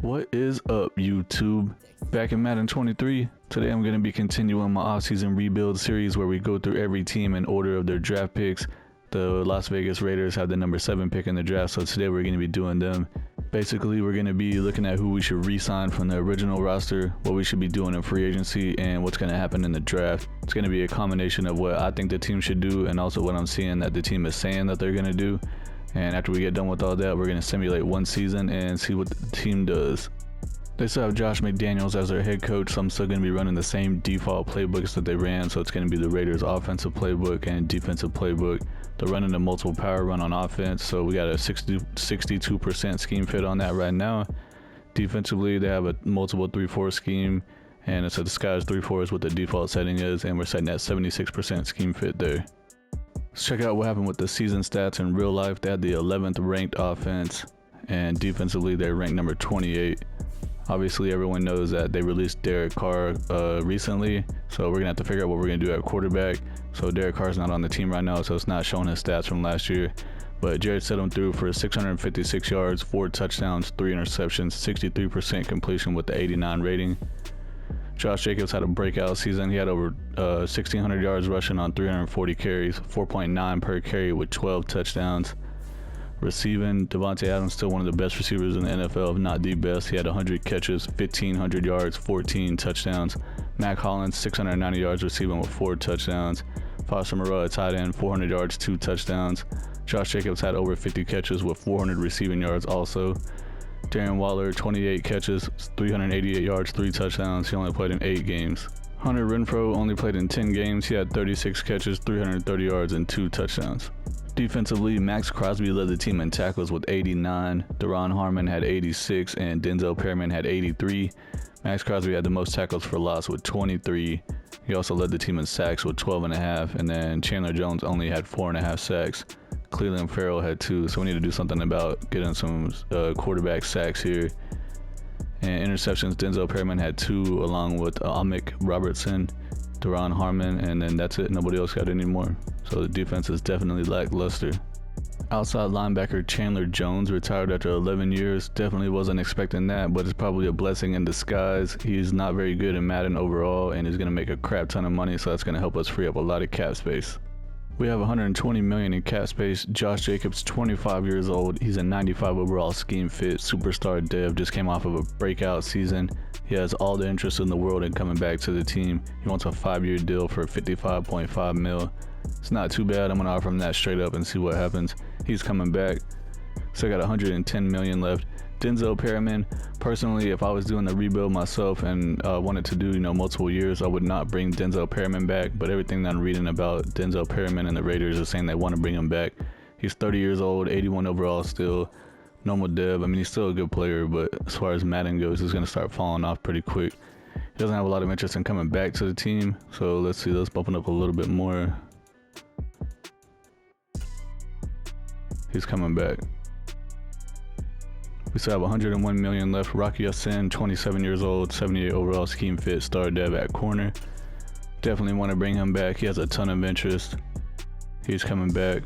What is up, YouTube? Back in Madden 23, today I'm going to be continuing my offseason rebuild series where we go through every team in order of their draft picks. The Las Vegas Raiders have the number 7 pick in the draft, so today we're going to be doing them. Basically, we're going to be looking at who we should re-sign from the original roster, what we should be doing in free agency, and what's going to happen in the draft. It's going to be a combination of what I think the team should do and also what I'm seeing that the team is saying that they're going to do. And after we get done with all that, we're going to simulate one season and see what the team does. They still have Josh McDaniels as their head coach, so I'm still going to be running the same default playbooks that they ran. So it's going to be the Raiders offensive playbook and defensive playbook. They're running a multiple power run on offense, so we got a 62% scheme fit on that right now. Defensively, they have a multiple 3-4 scheme, and it's a disguised 3-4 is what the default setting is, and we're setting at 76% scheme fit there. Let's check out what happened with the season stats in real life. They had the 11th ranked offense, and defensively they're ranked number 28. Obviously, everyone knows that they released Derek Carr recently, so we're going to have to figure out what we're going to do at quarterback. So Derek Carr's not on the team right now, so it's not showing his stats from last year. But Jared set him through for 656 yards, 4 touchdowns, 3 interceptions, 63% completion with the 89 rating. Josh Jacobs had a breakout season. He had over 1,600 yards rushing on 340 carries, 4.9 per carry with 12 touchdowns. Receiving, Davante Adams still one of the best receivers in the NFL, if not the best. He had 100 catches, 1,500 yards, 14 touchdowns. Mac Hollins, 690 yards receiving with 4 touchdowns. Foster Moreau at tight end, 400 yards, 2 touchdowns. Josh Jacobs had over 50 catches with 400 receiving yards also. Darren Waller, 28 catches, 388 yards, 3 touchdowns. He only played in 8 games. Hunter Renfrow only played in 10 games. He had 36 catches, 330 yards, and 2 touchdowns. Defensively, Max Crosby led the team in tackles with 89. Daron Harmon had 86, and Denzel Perryman had 83. Max Crosby had the most tackles for loss with 23. He also led the team in sacks with 12.5, and then Chandler Jones only had 4.5 sacks. Cleveland Farrell had 2, so we need to do something about getting some quarterback sacks here. And interceptions, Denzel Perryman had 2 along with Amik Robertson, Daron Harmon, and then that's it. Nobody else got any more. So the defense is definitely lackluster. Outside linebacker Chandler Jones retired after 11 years. Definitely wasn't expecting that, but it's probably a blessing in disguise. He's not very good in Madden overall, and he's going to make a crap ton of money, so that's going to help us free up a lot of cap space. We have $120 million in cap space. Josh Jacobs, 25 years old. He's a 95 overall scheme fit, superstar dev, just came off of a breakout season. He has all the interest in the world in coming back to the team. He wants a 5-year deal for $55.5 million. It's not too bad. I'm going to offer him that straight up and see what happens. He's coming back. So I got $110 million left. Denzel Perryman, personally, if I was doing the rebuild myself and wanted to do multiple years, I would not bring Denzel Perryman back. But everything that I'm reading about Denzel Perryman and the Raiders is saying they want to bring him back. He's 30 years old, 81 overall still, normal dev. I mean, he's still a good player, but as far as Madden goes, he's going to start falling off pretty quick. He doesn't have a lot of interest in coming back to the team. So let's see, let's bump it up a little bit more. He's coming back. We still have $101 million left. Rocky Ya-Sin, 27 years old, 78 overall scheme fit, star dev at corner. Definitely want to bring him back. He has a ton of interest. He's coming back.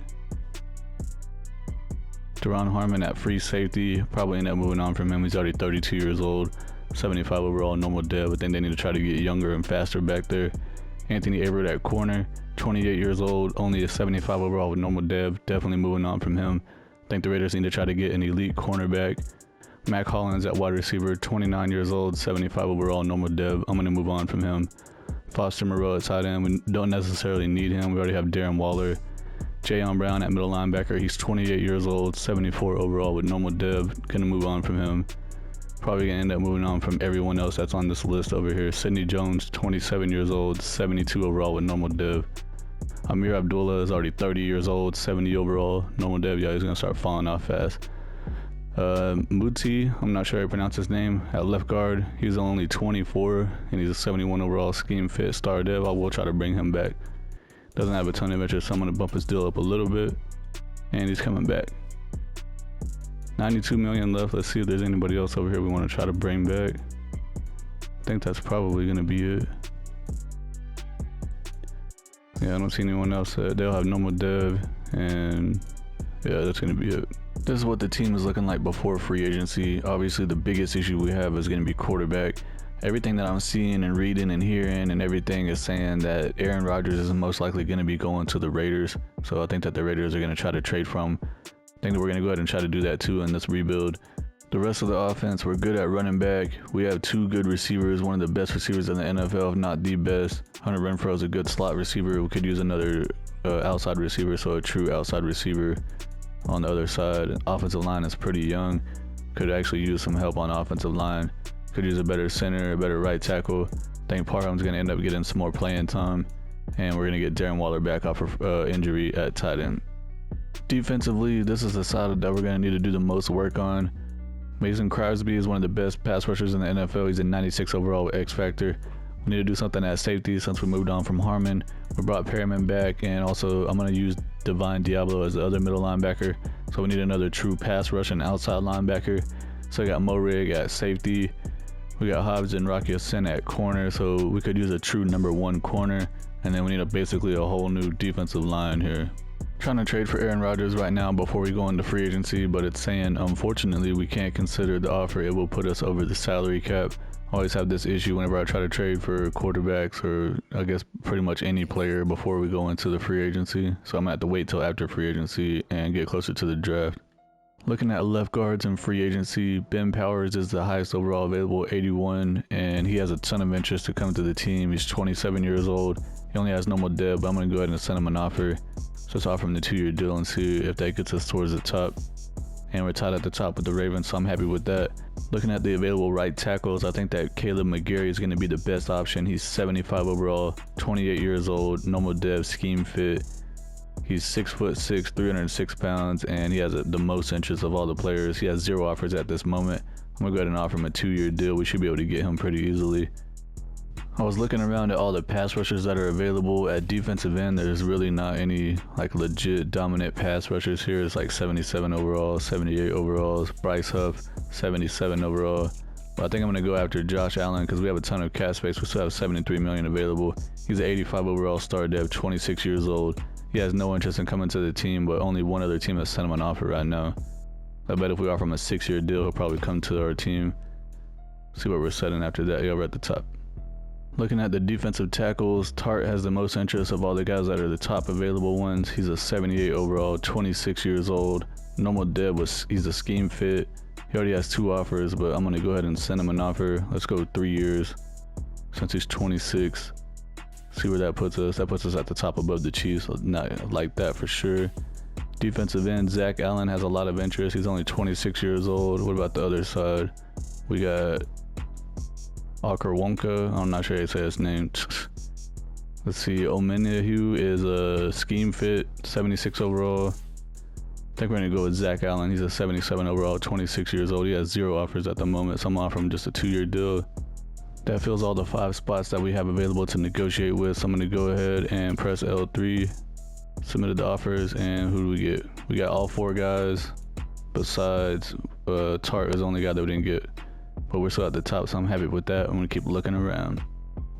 Daron Harmon at free safety. Probably end up moving on from him. He's already 32 years old, 75 overall, normal dev. I think they need to try to get younger and faster back there. Anthony Averett at corner, 28 years old, only a 75 overall with normal dev. Definitely moving on from him. I think the Raiders need to try to get an elite cornerback. Mac Hollins at wide receiver, 29 years old, 75 overall, normal dev. I'm going to move on from him. Foster Moreau at tight end. We don't necessarily need him. We already have Darren Waller. Jayon Brown at middle linebacker. He's 28 years old, 74 overall with normal dev. Going to move on from him. Probably going to end up moving on from everyone else that's on this list over here. Sidney Jones, 27 years old, 72 overall with normal dev. Amir Abdullah is already 30 years old, 70 overall, normal dev. Yeah, he's going to start falling off fast. Muti, I'm not sure how to pronounce his name, at left guard. He's only 24, and he's a 71 overall scheme fit, star dev. I will try to bring him back. Doesn't have a ton of interest, so I'm going to bump his deal up a little bit. And he's coming back. $92 million left. Let's see if there's anybody else over here we want to try to bring back. I think that's probably going to be it. Yeah, I don't see anyone else. They'll have normal dev, and yeah, that's going to be it. This is what the team is looking like before free agency. Obviously, the biggest issue we have is going to be quarterback. Everything that I'm seeing and reading and hearing and everything is saying that Aaron Rodgers is most likely going to be going to the Raiders. So I think that the Raiders are going to try to trade from him. I think that we're going to go ahead and try to do that too in this rebuild. The rest of the offense, we're good at running back. We have two good receivers, one of the best receivers in the NFL, if not the best. Hunter Renfrow is a good slot receiver. We could use another outside receiver, so a true outside receiver on the other side. Offensive line is pretty young. Could actually use some help on offensive line. Could use a better center, a better right tackle. I think Parham's going to end up getting some more playing time. And we're going to get Darren Waller back off of injury at tight end. Defensively, this is the side that we're going to need to do the most work on. Mason Crosby is one of the best pass rushers in the NFL. He's a 96 overall X Factor. We need to do something at safety since we moved on from Harmon. We brought Perriman back, and also I'm going to use Divine Diablo as the other middle linebacker. So we need another true pass rush and outside linebacker. So we got Morig at safety. We got Hobbs and Rocky Asen at corner, so we could use a true number one corner. And then we need basically a whole new defensive line here. Trying to trade for Aaron Rodgers right now before we go into free agency, but it's saying unfortunately we can't consider the offer. It will put us over the salary cap. I always have this issue whenever I try to trade for quarterbacks, or I guess pretty much any player before we go into the free agency. So I'm gonna have to wait till after free agency and get closer to the draft. Looking at left guards in free agency, Ben Powers is the highest overall available, 81, and he has a ton of interest to come to the team. He's 27 years old. He only has normal debt, but I'm going to go ahead and send him an offer. Just offer him the 2-year deal and see if that gets us towards the top. And we're tied at the top with the Ravens, so I'm happy with that. Looking at the available right tackles, I think that Caleb McGarry is going to be the best option. He's 75 overall, 28 years old, normal dev, scheme fit. He's 6'6", 306 pounds, and he has the most interest of all the players. He has 0 offers at this moment. I'm going to go ahead and offer him a 2-year deal. We should be able to get him pretty easily. I was looking around at all the pass rushers that are available. At defensive end, there's really not any like legit dominant pass rushers here. It's like 77 overall, 78 overalls. Bryce Huff, 77 overall. But I think I'm going to go after Josh Allen because we have a ton of cap space. We still have 73 million available. He's an 85 overall star dev, 26 years old. He has no interest in coming to the team, but only one other team has sent him an offer right now. I bet if we offer him a 6-year deal, he'll probably come to our team. See what we're setting after that. Yeah, we're at the top. Looking at the defensive tackles, Tart has the most interest of all the guys that are the top available ones. He's a 78 overall, 26 years old. Normal dev he's a scheme fit. He already has 2 offers, but I'm gonna go ahead and send him an offer. Let's go 3 years since he's 26. See where that puts us. That puts us at the top above the Chiefs. Not like that for sure. Defensive end, Zach Allen has a lot of interest. He's only 26 years old. What about the other side? We got Akarwonka. I'm not sure how to say his name. Let's see. Omenahu is a scheme fit, 76 overall. I think we're going to go with Zach Allen. He's a 77 overall, 26 years old. He has 0 offers at the moment, so I'm offering him just a 2-year deal. That fills all the 5 spots that we have available to negotiate with. So I'm going to go ahead and press L3. Submitted the offers, and who do we get? We got all 4 guys. Besides, Tart is the only guy that we didn't get. But we're still at the top, so I'm happy with that. I'm going to keep looking around.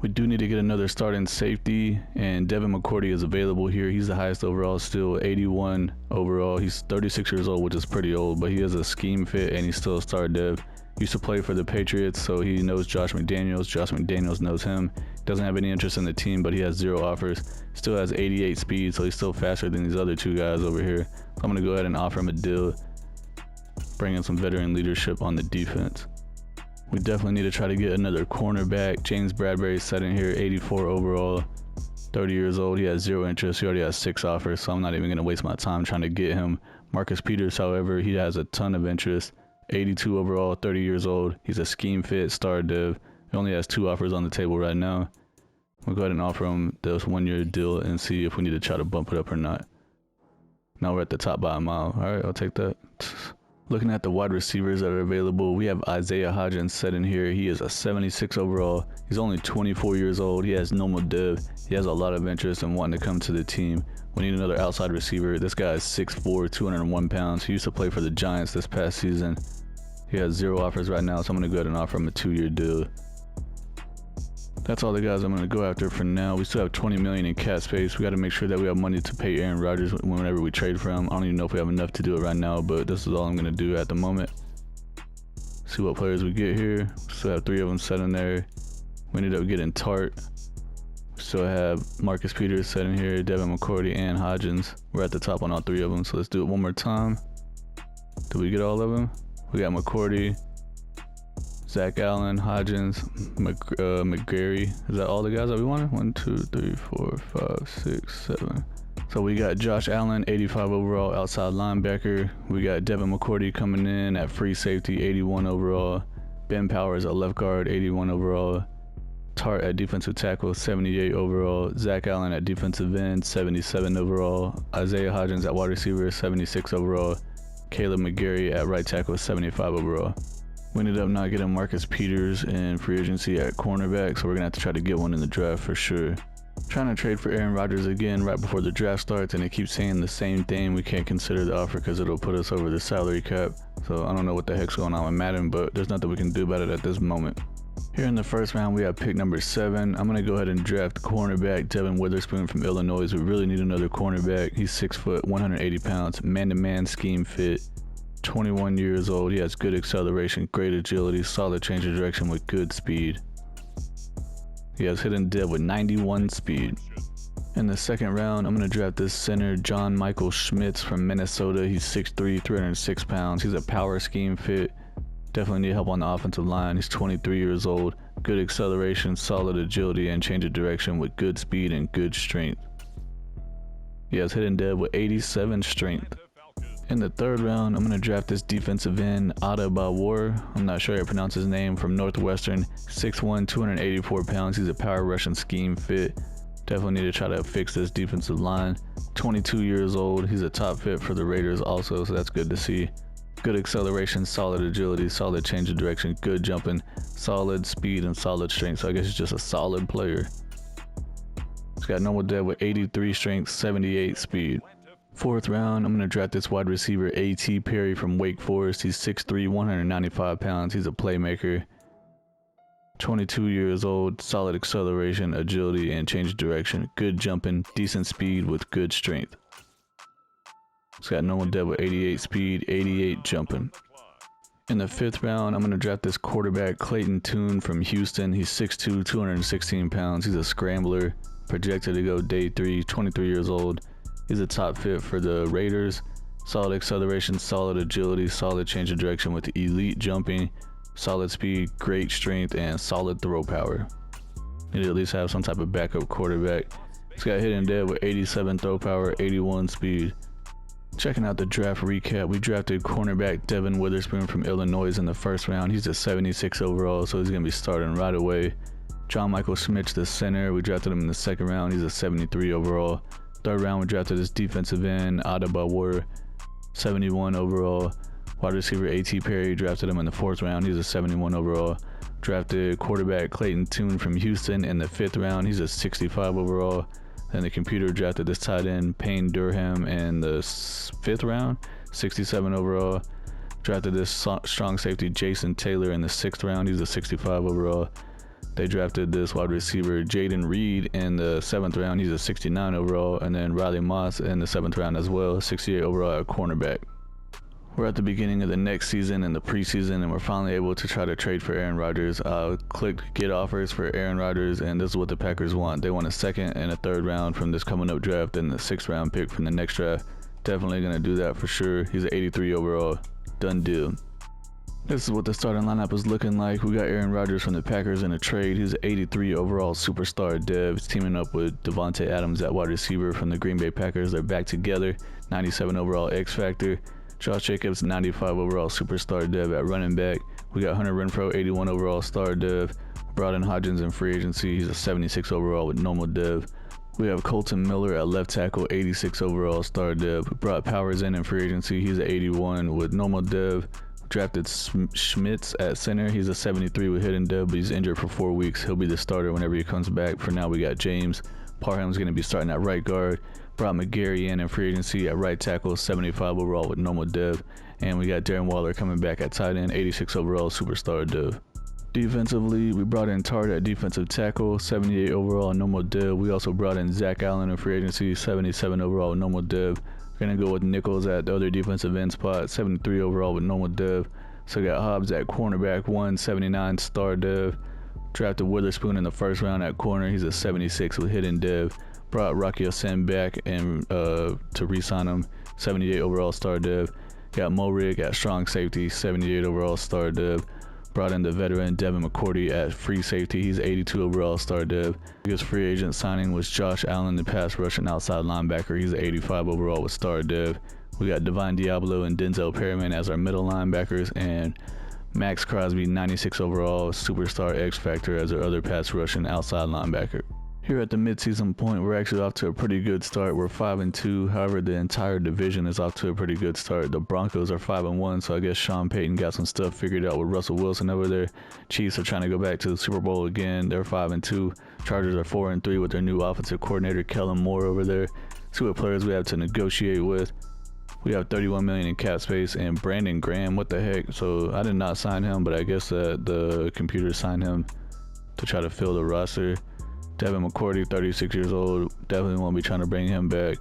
We do need to get another starting safety, and Devin McCourty is available here. He's the highest overall still, 81 overall. He's 36 years old, which is pretty old, but he has a scheme fit, and he's still a star dev. Used to play for the Patriots, so he knows Josh McDaniels. Josh McDaniels knows him. Doesn't have any interest in the team, but he has 0 offers. Still has 88 speed, so he's still faster than these other 2 guys over here. So I'm going to go ahead and offer him a deal. Bring in some veteran leadership on the defense. We definitely need to try to get another cornerback. James Bradbury sitting here, 84 overall, 30 years old. He has 0 interest. He already has 6 offers, so I'm not even going to waste my time trying to get him. Marcus Peters, however, he has a ton of interest. 82 overall, 30 years old. He's a scheme fit, star dev. He only has 2 offers on the table right now. We'll go ahead and offer him this 1-year deal and see if we need to try to bump it up or not. Now we're at the top by a mile. All right, I'll take that. Looking at the wide receivers that are available, we have Isaiah Hodgins sitting here. He is a 76 overall. He's only 24 years old. He has normal dev. He has a lot of interest in wanting to come to the team. We need another outside receiver. This guy is 6'4", 201 pounds. He used to play for the Giants this past season. He has 0 offers right now, so I'm going to go ahead and offer him a 2-year deal. That's all the guys I'm going to go after for now. We still have 20 million in cap space. We got to make sure that we have money to pay Aaron Rodgers whenever we trade for him. I don't even know if we have enough to do it right now, but this is all I'm going to do at the moment. See what players we get here. Still have 3 of them set in there. We ended up getting Tart. We still have Marcus Peters set in here, Devin McCourty, and Hodgins. We're at the top on all 3 of them, so let's do it one more time. Did we get all of them? We got McCourty, Zach Allen, Hodgins, McGarry. Is that all the guys that we wanted? 1, 2, 3, 4, 5, 6, 7. So we got Josh Allen, 85 overall, outside linebacker. We got Devin McCourty coming in at free safety, 81 overall. Ben Powers at left guard, 81 overall. Tart at defensive tackle, 78 overall. Zach Allen at defensive end, 77 overall. Isaiah Hodgins at wide receiver, 76 overall. Caleb McGarry at right tackle, 75 overall. We ended up not getting Marcus Peters in free agency at cornerback, so we're going to have to try to get one in the draft for sure. Trying to trade for Aaron Rodgers again right before the draft starts, and they keep saying the same thing. We can't consider the offer because it'll put us over the salary cap. So I don't know what the heck's going on with Madden, but there's nothing we can do about it at this moment. Here in the first round, we have pick number 7. I'm going to go ahead and draft cornerback Devin Witherspoon from Illinois. We really need another cornerback. He's 6 foot, 180 pounds, man-to-man scheme fit. 21 years old. He has good acceleration, great agility, solid change of direction with good speed. He has hidden dead with 91 speed. In the second round, I'm going to draft this center, John Michael Schmitz from Minnesota. He's 6'3", 306 pounds. He's a power scheme fit. Definitely need help on the offensive line. He's 23 years old. Good acceleration, solid agility, and change of direction with good speed and good strength. He has hidden dead with 87 strength. In the third round, I'm going to draft this defensive end, Adebawore. I'm not sure how to pronounce his name, from Northwestern. 6'1", 284 pounds. He's a power rushing scheme fit. Definitely need to try to fix this defensive line. 22 years old. He's a top fit for the Raiders also, so that's good to see. Good acceleration, solid agility, solid change of direction, good jumping, solid speed, and solid strength. So I guess he's just a solid player. He's got normal dead with 83 strength, 78 speed. Fourth round, I'm going to draft this wide receiver A.T. Perry from Wake Forest. He's 6'3", 195 pounds. He's a playmaker. 22 years old, solid acceleration, agility, and change of direction. Good jumping, decent speed with good strength. He's got normal dead with 88 speed, 88 jumping. In the fifth round, I'm going to draft this quarterback Clayton Tune from Houston. He's 6'2", 216 pounds. He's a scrambler, projected to go day 3, 23 years old. He's a top fit for the Raiders. Solid acceleration, solid agility, solid change of direction with elite jumping, solid speed, great strength, and solid throw power. Need to at least have some type of backup quarterback. He's got hidden dead with 87 throw power, 81 speed. Checking out the draft recap, we drafted cornerback Devin Witherspoon from Illinois in the first round. He's a 76 overall, so he's going to be starting right away. John Michael Schmitz, the center, we drafted him in the second round. He's a 73 overall. Third round, we drafted this defensive end, Adebawore, 71 overall. Wide receiver A.T. Perry, drafted him in the fourth round. He's a 71 overall. Drafted quarterback Clayton Tune from Houston in the fifth round. He's a 65 overall. Then the computer drafted this tight end, Payne Durham, in the fifth round, 67 overall. Drafted this strong safety, Jason Taylor, in the sixth round. He's a 65 overall. They drafted this wide receiver, Jayden Reed, in the seventh round. He's a 69 overall. And then Riley Moss in the seventh round as well, 68 overall at cornerback. We're at the beginning of the next season in the preseason, and we're finally able to try to trade for Aaron Rodgers. Clicked get offers for Aaron Rodgers, and this is what the Packers want. They want a second and a third round from this coming up draft and the sixth round pick from the next draft. Definitely going to do that for sure. He's an 83 overall. Done deal. This is what the starting lineup is looking like. We got Aaron Rodgers from the Packers in a trade. He's an 83 overall superstar dev. He's teaming up with Davante Adams at wide receiver from the Green Bay Packers. They're back together. 97 overall X Factor. Josh Jacobs, 95 overall superstar dev at running back. We got Hunter Renfrow, 81 overall star dev. Brought in Hodgins in free agency. He's a 76 overall with normal dev. We have Colton Miller at left tackle, 86 overall star dev. We brought Powers in free agency. He's an 81 with normal dev. Drafted Schmitz at center. He's a 73 with hidden dev, but he's injured for 4 weeks. He'll be the starter whenever he comes back. For now, we got James Parham's going to be starting at right guard. Brought McGarry in free agency at right tackle, 75 overall with normal dev. And we got Darren Waller coming back at tight end, 86 overall superstar dev. Defensively, we brought in Tart at defensive tackle, 78 overall normal div. We also brought in Zach Allen in free agency, 77 overall normal div. We're going to go with Nichols at the other defensive end spot, 73 overall with normal div. So we got Hobbs at cornerback, 179 star div. Drafted Witherspoon in the first round at corner. He's a 76 with hidden div. Brought Rocky Asen back and to re-sign him, 78 overall star div. Got Morig at strong safety, 78 overall star div. Brought in the veteran Devin McCourty at free safety. He's 82 overall star div. Biggest free agent signing was Josh Allen, the pass rush and outside linebacker. He's 85 overall with star div. We got Divine Diablo and Denzel Perryman as our middle linebackers, and Max Crosby, 96 overall, superstar X Factor as our other pass rush and outside linebacker. Here at the midseason point, we're actually off to a pretty good start. We're 5-2. However, the entire division is off to a pretty good start. The Broncos are 5-1, so I guess Sean Payton got some stuff figured out with Russell Wilson over there. Chiefs are trying to go back to the Super Bowl again. They're 5-2. Chargers are 4-3 with their new offensive coordinator, Kellen Moore, over there. See what players we have to negotiate with. We have $31 million in cap space, and Brandon Graham, what the heck? So I did not sign him, but I guess the computer signed him to try to fill the roster. Devin McCourty, 36 years old, definitely won't be trying to bring him back.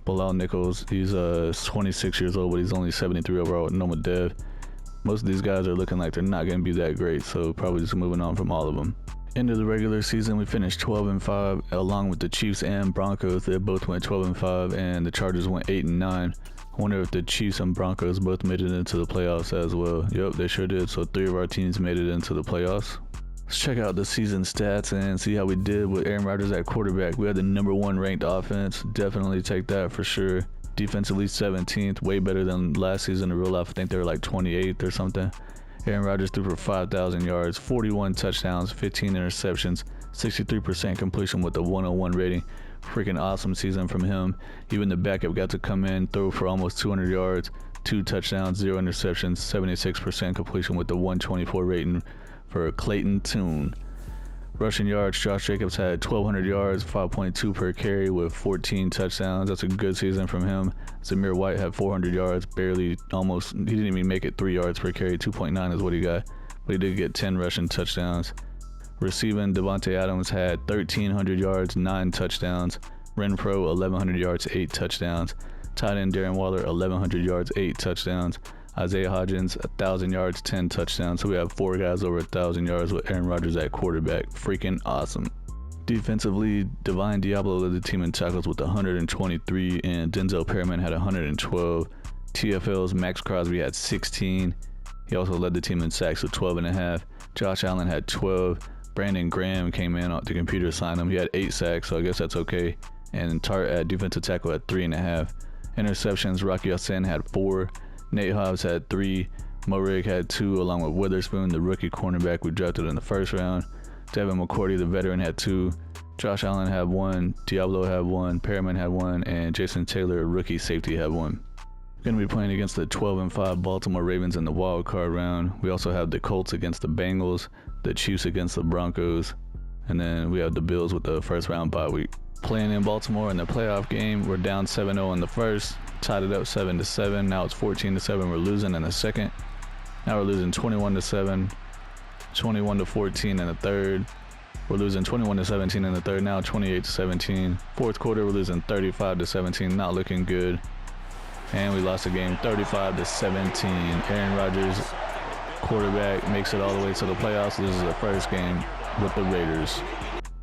Bilal Nichols, he's 26 years old, but he's only 73 overall with normal dev. Most of these guys are looking like they're not going to be that great, so probably just moving on from all of them. End of the regular season, we finished 12-5, along with the Chiefs and Broncos. They both went 12-5, and the Chargers went 8-9. I wonder if the Chiefs and Broncos both made it into the playoffs as well. Yep, they sure did. So 3 of our teams made it into the playoffs. Let's check out the season stats and see how we did with Aaron Rodgers at quarterback. We had the #1 ranked offense. Definitely take that for sure. Defensively 17th, way better than last season. In real life, I think they were like 28th or something. Aaron Rodgers threw for 5,000 yards, 41 touchdowns, 15 interceptions, 63% completion with a 101 rating. Freaking awesome season from him. Even the backup got to come in, throw for almost 200 yards, 2 touchdowns, 0 interceptions, 76% completion with the 124 rating for Clayton Tune. Rushing yards, Josh Jacobs had 1,200 yards, 5.2 per carry with 14 touchdowns. That's a good season from him. Zamir White had 400 yards, barely, almost, he didn't even make it 3 yards per carry. 2.9 is what he got, but he did get 10 rushing touchdowns. Receiving, Davante Adams had 1,300 yards, 9 touchdowns. Renfro, 1,100 yards, 8 touchdowns. Tight end Darren Waller, 1,100 yards, 8 touchdowns. Isaiah Hodgins, 1,000 yards, 10 touchdowns. So we have 4 guys over 1,000 yards with Aaron Rodgers at quarterback. Freaking awesome. Defensively, Divine Diablo led the team in tackles with 123, and Denzel Perryman had 112. TFL's Max Crosby had 16. He also led the team in sacks with 12.5. Josh Allen had 12. Brandon Graham came in, the computer signed him. He had 8 sacks, so I guess that's okay. And Tart at defensive tackle had 3.5. Interceptions, Rocky Asen had 4. Nate Hobbs had 3. Morig had 2, along with Witherspoon, the rookie cornerback we drafted in the first round. Devin McCourty, the veteran, had 2. Josh Allen had 1. Diablo had 1. Perriman had 1. And Jason Taylor, a rookie safety, had 1. We're going to be playing against the 12-5 Baltimore Ravens in the wild card round. We also have the Colts against the Bengals, the Chiefs against the Broncos, and then we have the Bills with the first round bye week. Playing in Baltimore in the playoff game, we're down 7-0 in the first, tied it up 7-7. Now it's 14-7. We're losing in the second. Now we're losing 21-7, 21-14 in the third. We're losing 21-17 in the third. Now 28-17. Fourth quarter, we're losing 35-17. Not looking good. And we lost the game 35-17. Aaron Rodgers, quarterback, makes it all the way to the playoffs. This is the first game with the Raiders.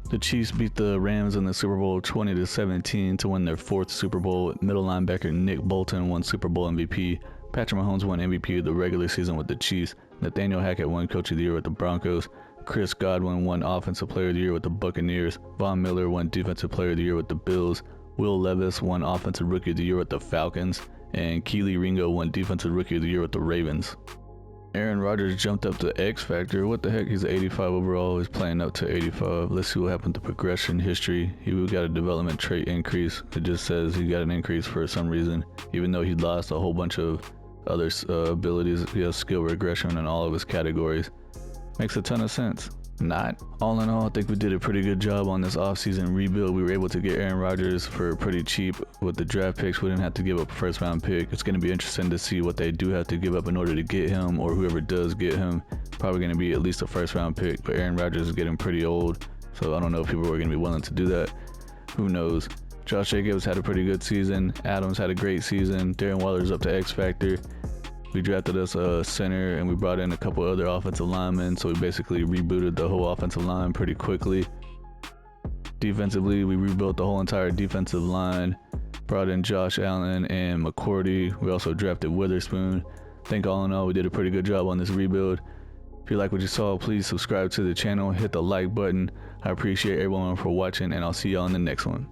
The Chiefs beat the Rams in the Super Bowl 20-17 to win their 4th Super Bowl. Middle linebacker Nick Bolton won Super Bowl MVP. Patrick Mahomes won MVP of the regular season with the Chiefs. Nathaniel Hackett won Coach of the Year with the Broncos. Chris Godwin won Offensive Player of the Year with the Buccaneers. Von Miller won Defensive Player of the Year with the Bills. Will Levis won Offensive Rookie of the Year with the Falcons. And Keely Ringo won Defensive Rookie of the Year with the Ravens. Aaron Rodgers jumped up to X Factor. What the heck? He's 85 overall. He's playing up to 85. Let's see what happened to progression history. He got a development trait increase. It just says he got an increase for some reason, even though he lost a whole bunch of other abilities. He has skill regression in all of his categories. Makes a ton of sense. not. All in all, I think we did a pretty good job on this offseason rebuild. We were able to get Aaron Rodgers for pretty cheap with the draft picks. We didn't have to give up a first round pick. It's going to be interesting to see what they do have to give up in order to get him, or whoever does get him. Probably going to be at least a first round pick, but Aaron Rodgers is getting pretty old, so I don't know if people are going to be willing to do that. Who knows? Josh Jacobs had a pretty good season. Adams had a great season. Darren Waller's up to X Factor. We drafted us a center, and we brought in a couple other offensive linemen, so we basically rebooted the whole offensive line pretty quickly. Defensively, we rebuilt the whole entire defensive line, brought in Josh Allen and McCourty. We also drafted Witherspoon. I think all in all, we did a pretty good job on this rebuild. If you like what you saw, please subscribe to the channel, hit the like button. I appreciate everyone for watching, and I'll see y'all in the next one.